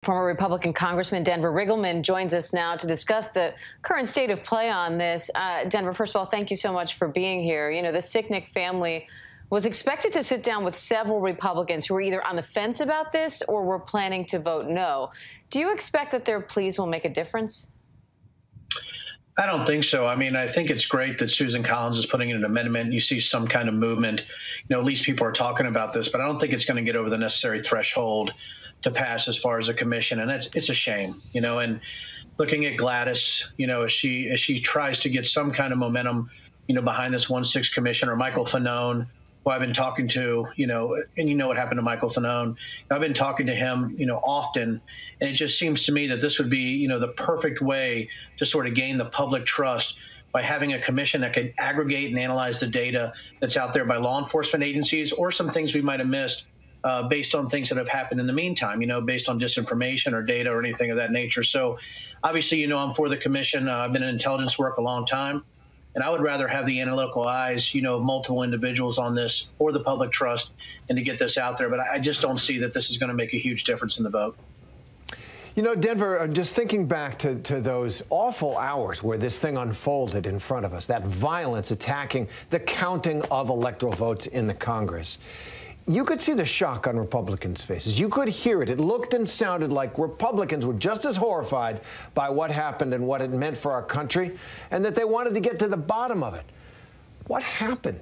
Former Republican Congressman Denver Riggleman joins us now to discuss the current state of play on this. Denver, first of all, thank you so much for being here. You know, the Sicknick family was expected to sit down with several Republicans who were either on the fence about this or were planning to vote no. Do you expect that their pleas will make a difference? I don't think so. I mean, I think it's great that Susan Collins is putting in an amendment. You see some kind of movement. You know, at least people are talking about this, but I don't think it's going to get over the necessary threshold to pass as far as a commission. And it's a shame, you know, and looking at Gladys, you know, as she tries to get some kind of momentum, you know, behind this 1-6 commission, or Michael Fanone, who I've been talking to, you know, and you know what happened to Michael Fanone. I've been talking to him, you know, often, and it just seems to me that this would be, you know, the perfect way to sort of gain the public trust by having a commission that could aggregate and analyze the data that's out there by law enforcement agencies, or some things we might have missed based on things that have happened in the meantime, you know, based on disinformation or data or anything of that nature. So obviously, you know, I'm for the commission. I've been in intelligence work a long time, and I would rather have the analytical eyes, you know, of multiple individuals on this for the public trust and to get this out there. But I just don't see that this is going to make a huge difference in the vote. You know, Denver, just thinking back to those awful hours where this thing unfolded in front of us, that violence attacking the counting of electoral votes in the Congress, you could see the shock on Republicans' faces. You could hear it. It looked and sounded like Republicans were just as horrified by what happened and what it meant for our country, and that they wanted to get to the bottom of it. What happened?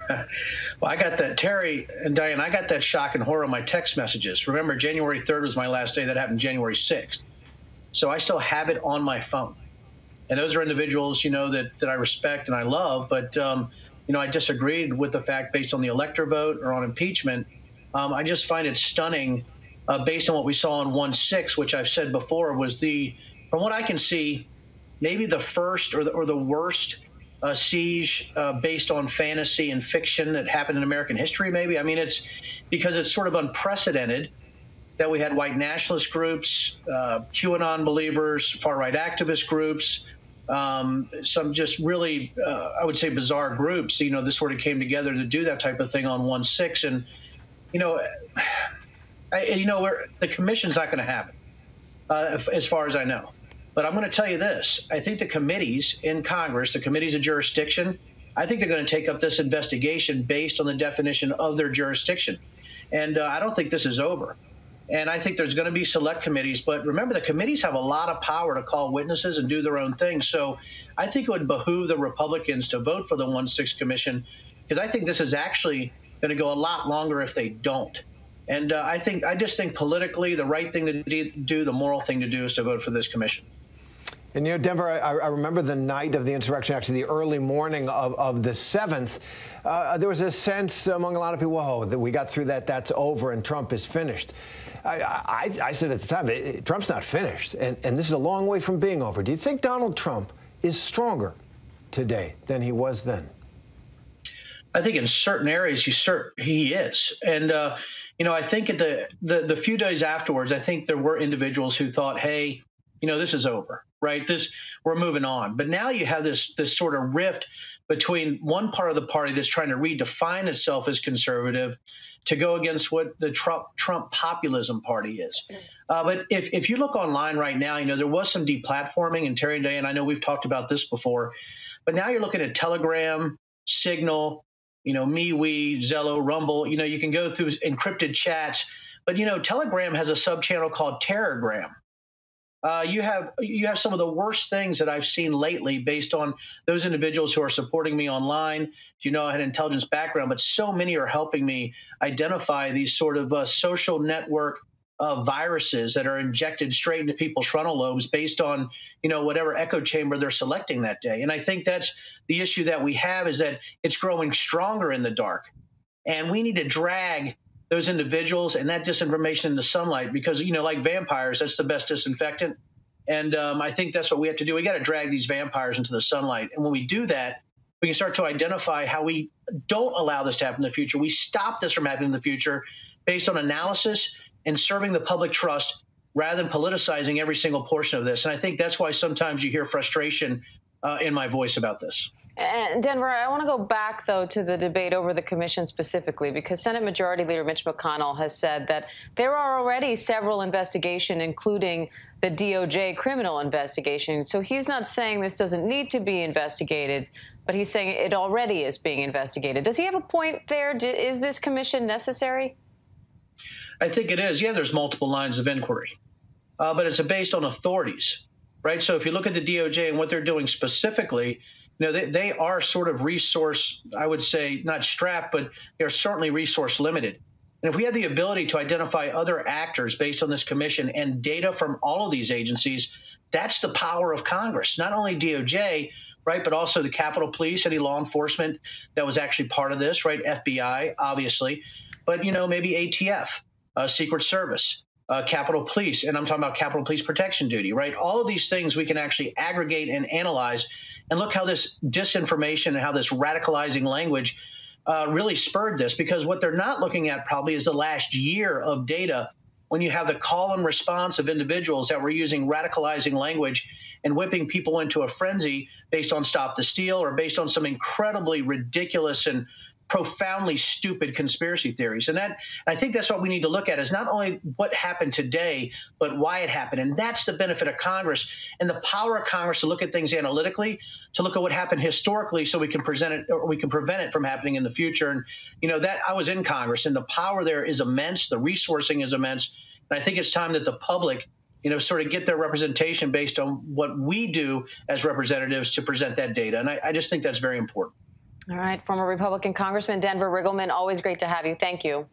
Well, I got that, Terry and Diane, I got that shock and horror in my text messages. Remember, January 3rd was my last day. That happened January 6th. So I still have it on my phone. And those are individuals, you know, that I respect and I love. But, you know, I disagreed with the fact based on the elector vote or on impeachment. I just find it stunning based on what we saw on 1-6, which I've said before was from what I can see, maybe the first or the worst siege based on fantasy and fiction that happened in American history, maybe. I mean, it's because it's sort of unprecedented that we had white nationalist groups, QAnon believers, far-right activist groups, some just really, I would say, bizarre groups, you know, this sort of came together to do that type of thing on 1-6. And, you know, the commission's not going to happen, as far as I know. But I'm going to tell you this. I think the committees in Congress, the committees of jurisdiction, I think they're going to take up this investigation based on the definition of their jurisdiction. And I don't think this is over. And I think there's going to be select committees. But remember, the committees have a lot of power to call witnesses and do their own thing. So I think it would behoove the Republicans to vote for the 1-6 commission, because I think this is actually going to go a lot longer if they don't. And I just think politically the right thing to do, the moral thing to do, is to vote for this commission. And, you know, Denver, I remember the night of the insurrection, actually the early morning of the 7th. There was a sense among a lot of people, whoa, that we got through that, that's over, and Trump is finished. I said at the time, Trump's not finished, and this is a long way from being over. Do you think Donald Trump is stronger today than he was then? I think in certain areas he is. And, you know, I think at the few days afterwards, I think there were individuals who thought, hey, you know, this is over, right? We're moving on. But now you have this sort of rift between one part of the party that's trying to redefine itself as conservative to go against what the Trump populism party is. But if you look online right now, you know, there was some deplatforming, and Terry and Diane, I know we've talked about this before, but now you're looking at Telegram, Signal, you know, MeWe, Zello, Rumble. You know, you can go through encrypted chats, but, you know, Telegram has a sub-channel called Terrorgram. You have some of the worst things that I've seen lately based on those individuals who are supporting me online. You know, I had an intelligence background, but so many are helping me identify these sort of social network viruses that are injected straight into people's frontal lobes based on, you know, whatever echo chamber they're selecting that day. And I think that's the issue that we have, is that it's growing stronger in the dark. And we need to drag those individuals and that disinformation in the sunlight, because, you know, like vampires, that's the best disinfectant. And I think that's what we have to do. We got to drag these vampires into the sunlight. And when we do that, we can start to identify how we don't allow this to happen in the future. We stop this from happening in the future based on analysis and serving the public trust rather than politicizing every single portion of this. And I think that's why sometimes you hear frustration in my voice about this. And Denver, I want to go back, though, to the debate over the commission specifically, because Senate Majority Leader Mitch McConnell has said that there are already several investigations, including the DOJ criminal investigation. So he's not saying this doesn't need to be investigated, but he's saying it already is being investigated. Does he have a point there? Is this commission necessary? I think it is. Yeah, there's multiple lines of inquiry, but it's based on authorities, right? So if you look at the DOJ and what they're doing specifically, you know, they are sort of resource, I would say, not strapped, but they're certainly resource limited. And if we had the ability to identify other actors based on this commission and data from all of these agencies, that's the power of Congress, not only DOJ, right, but also the Capitol Police, any law enforcement that was actually part of this, right, FBI, obviously, but, you know, maybe ATF, Secret Service, Capitol Police, and I'm talking about Capitol Police Protection Duty, right? All of these things we can actually aggregate and analyze, and look how this disinformation and how this radicalizing language really spurred this, because what they're not looking at probably is the last year of data when you have the call and response of individuals that were using radicalizing language and whipping people into a frenzy based on Stop the Steal or based on some incredibly ridiculous and profoundly stupid conspiracy theories. And that, I think that's what we need to look at, is not only what happened today, but why it happened. And that's the benefit of Congress and the power of Congress to look at things analytically, to look at what happened historically so we can present it, or we can prevent it from happening in the future. And, you know, that I was in Congress, and the power there is immense. The resourcing is immense. And I think it's time that the public, you know, sort of get their representation based on what we do as representatives to present that data. And I just think that's very important. All right. Former Republican Congressman Denver Riggleman, always great to have you. Thank you.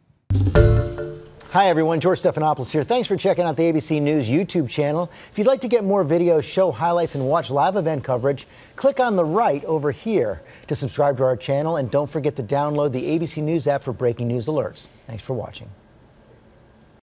Hi, everyone. George Stephanopoulos here. Thanks for checking out the ABC News YouTube channel. If you'd like to get more videos, show highlights, and watch live event coverage, click on the right over here to subscribe to our channel. And don't forget to download the ABC News app for breaking news alerts. Thanks for watching.